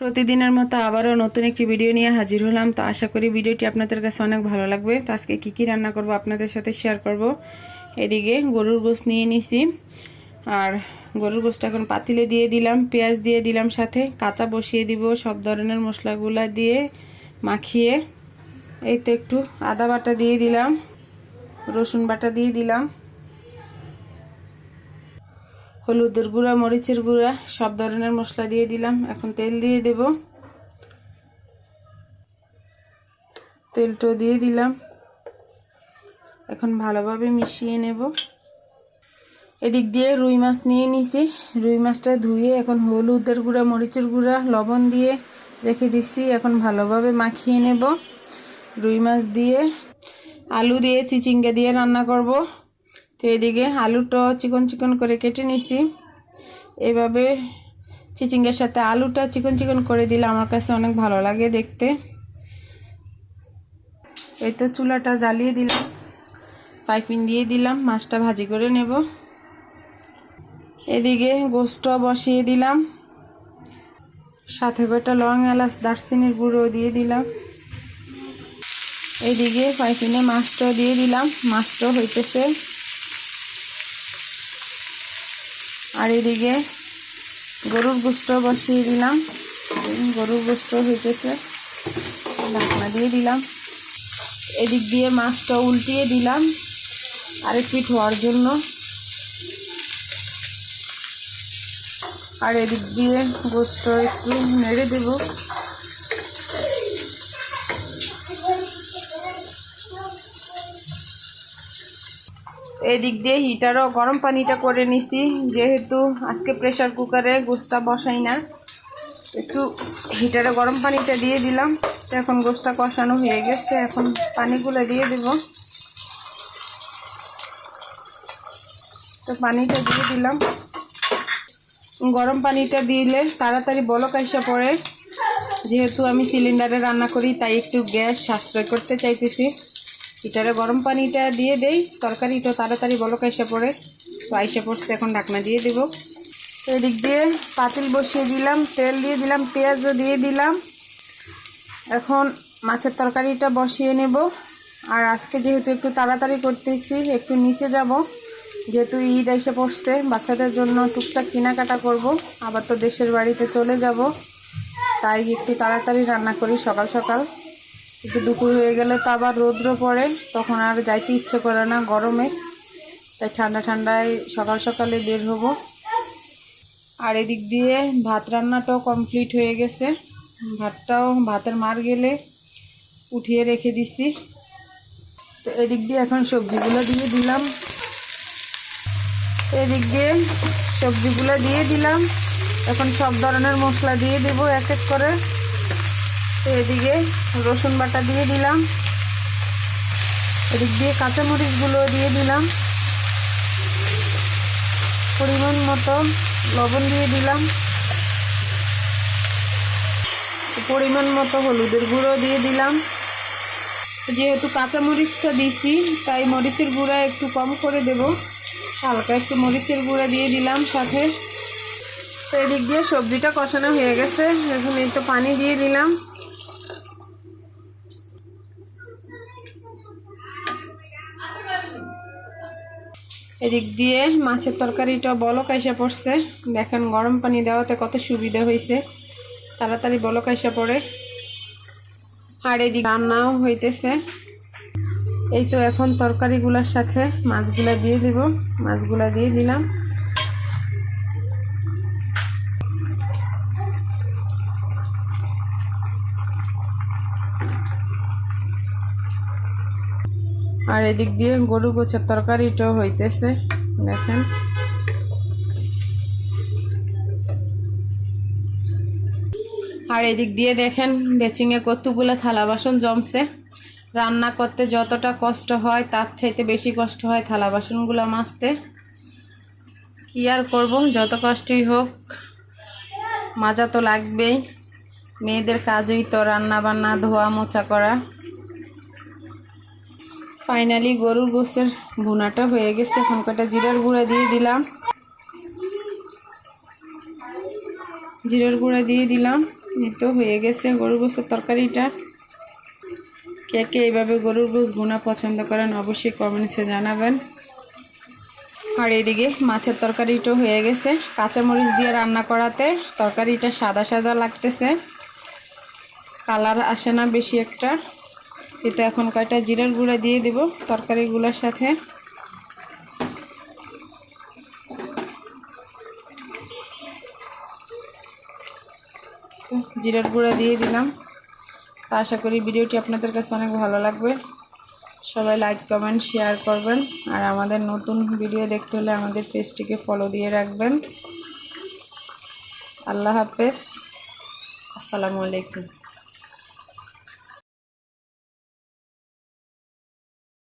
প্রতিদিনের মতো আবারও নতুন একটি ভিডিও নিয়ে হাজির হলাম। তো আশা করি ভিডিওটি আপনাদের কাছে অনেক ভালো লাগবে। তো আজকে কী রান্না করব আপনাদের সাথে শেয়ার করব। এদিকে গরুর গোশত নিয়ে নিছি, আর গরুর গোশতটা এখন পাতিলে দিয়ে দিলাম, পেঁয়াজ দিয়ে দিলাম, সাথে কাঁচা বসিয়ে দিব সব ধরনের মশলাগুলা দিয়ে মাখিয়ে। এই তো একটু আদা বাটা দিয়ে দিলাম, রসুন বাটা দিয়ে দিলাম, হলুদের গুঁড়া, মরিচের গুঁড়া, সব ধরনের মশলা দিয়ে দিলাম। এখন তেল দিয়ে দেব, তেলটা দিয়ে দিলাম। এখন ভালোভাবে মিশিয়ে নেব। এদিক দিয়ে রুই মাছ নিয়ে নিছি, রুই মাছটা ধুয়ে এখন হলুদের গুঁড়া, মরিচের গুঁড়া, লবণ দিয়ে রেখে দিচ্ছি। এখন ভালোভাবে মাখিয়ে নেব। রুই মাছ দিয়ে আলু দিয়ে চিচিঙ্গা দিয়ে রান্না করব। তো এদিকে আলুটা চিকন চিকন করে কেটে নিছি। এভাবে চিচিঙ্গার সাথে আলুটা চিকন চিকন করে দিলে আমার কাছে অনেক ভালো লাগে দেখতে। এই তো চুলাটা জ্বালিয়ে দিলাম, পাইপিং দিয়ে দিলাম, মাছটা ভাজি করে নেব। এদিকে গোশত বসিয়ে দিলাম, সাথে কয়টা লং, এলাচ, দারচিনির গুঁড়ো দিয়ে দিলাম। এইদিকে পাইপিনে মাছটা দিয়ে দিলাম, মাছটা হইতেছে। আর এদিকে গরুর গোশত বসিয়ে দিলাম, গরুর গোশত হইতেছে, ঢাকনা দিয়ে দিলাম। এদিক দিয়ে মাছটা উল্টিয়ে দিলাম আরেক পিঠ হওয়ার জন্য। আর এদিক দিয়ে গোশত একটু নেড়ে দেব। এদিক দিয়ে হিটারও গরম পানিটা করে নিছি, যেহেতু আজকে প্রেসার কুকারে গোশতটা বসাই না। একটু হিটারে গরম পানিটা দিয়ে দিলাম। এখন গোশতটা কষানো হয়ে গেছে, এখন পানিগুলো দিয়ে দেব। তো পানিটা দিয়ে দিলাম। গরম পানিটা দিলে তাড়াতাড়ি বলক আইসা পড়ে, যেহেতু আমি সিলিন্ডারে রান্না করি তাই একটু গ্যাস সাশ্রয় করতে চাইতেছি। হিটারে গরম পানিটা দিয়ে দেই, তরকারিটা তাড়াতাড়ি বলক আইসা পড়ে। তো আইসা পড়ছে, এখন ঢাকনা দিয়ে দেব। এদিক দিয়ে পাতিল বসিয়ে দিলাম, তেল দিয়ে দিলাম, পেঁয়াজও দিয়ে দিলাম। এখন মাছের তরকারিটা বসিয়ে নেব। আর আজকে যেহেতু একটু তাড়াতাড়ি করতেছি, একটু নিচে যাব, যেহেতু ঈদ এসে পড়ছে, বাচ্চাদের জন্য টুকটাক কেনাকাটা করব। আবার তো দেশের বাড়িতে চলে যাব, তাই একটু তাড়াতাড়ি রান্না করি সকাল সকাল। একটু দুপুর হয়ে গেলে তো আবার রৌদ্র পড়ে, তখন আর যাইতে ইচ্ছে করে না গরমে, তাই ঠান্ডা ঠান্ডায় সকাল সকালে বের হব। আর এদিক দিয়ে ভাত রান্নাটাও কমপ্লিট হয়ে গেছে, ভাতের মার গেলে উঠিয়ে রেখে দিছি। তো এদিক দিয়ে এখন সবজিগুলো দিয়ে দিলাম, এদিক দিয়ে সবজিগুলো দিয়ে দিলাম। এখন সব ধরনের মশলা দিয়ে দেব এক এক করে। তো এদিকে রসুন বাটা দিয়ে দিলাম, এদিক দিয়ে কাঁচামরিচগুলো দিয়ে দিলাম, পরিমাণ মতো লবণ দিয়ে দিলাম, পরিমাণ মতো হলুদের গুঁড়ো দিয়ে দিলাম। যেহেতু কাঁচামরিচটা দিছি তাই মরিচের গুঁড়া একটু কম করে দেব, হালকা একটু মরিচের গুঁড়া দিয়ে দিলাম সাথে। তো এদিক দিয়ে সবজিটা কষানো হয়ে গেছে, এখন একটু পানি দিয়ে দিলাম। এদিক দিয়ে মাছের তরকারিটা বলক আইসা পড়ছে, দেখেন গরম পানি দেওয়াতে কত সুবিধা হয়েছে, তাড়াতাড়ি বলক আইসা পড়ে। আর এদিক রান্নাও হইতেছে। এই তো এখন তরকারিগুলোর সাথে মাছগুলা দিয়ে দেব, মাছগুলা দিয়ে দিলাম। আর এদিক দিয়ে গরু গোছের তরকারিটাও হইতেছে, দেখেন। আর এদিক দিয়ে দেখেন বেচিংয়ে কতগুলো থালা বাসন জমছে। রান্না করতে যতটা কষ্ট হয় তার চাইতে বেশি কষ্ট হয় থালা বাসনগুলো মাজতে। কি আর করব, যত কষ্টই হোক মাজা তো লাগবেই, মেয়েদের কাজই তো রান্না বান্না, ধোয়া মোছা করা। ফাইনালি গরুর গোশতের ভুনাটা হয়ে গেছে, এখন কটা জিরার গুঁড়া দিয়ে দিলাম, জিরার গুঁড়া দিয়ে দিলাম। এই তো হয়ে গেছে গরুর গোশের তরকারিটা। কে কে এইভাবে গরুর গোশ ভুনা পছন্দ করেন অবশ্যই কমেন্টসে জানাবেন। আর এদিকে মাছের তরকারিটা হয়ে গেছে। কাঁচামরিচ দিয়ে রান্না করাতে তরকারিটা সাদা সাদা লাগতেছে, কালার আসে না বেশি একটা। এটা এখন কয়টা জিরার গুঁড়া দিয়ে দেব তরকারিগুলোর সাথে। তো জিরার গুঁড়া দিয়ে দিলাম। তো আশা করি ভিডিওটি আপনাদের কাছে অনেক ভালো লাগবে। সবাই লাইক কমেন্ট শেয়ার করবেন। আর আমাদের নতুন ভিডিও দেখতে হলে আমাদের পেজটিকে ফলো দিয়ে রাখবেন। আল্লাহ হাফেজ, আসসালামু আলাইকুম।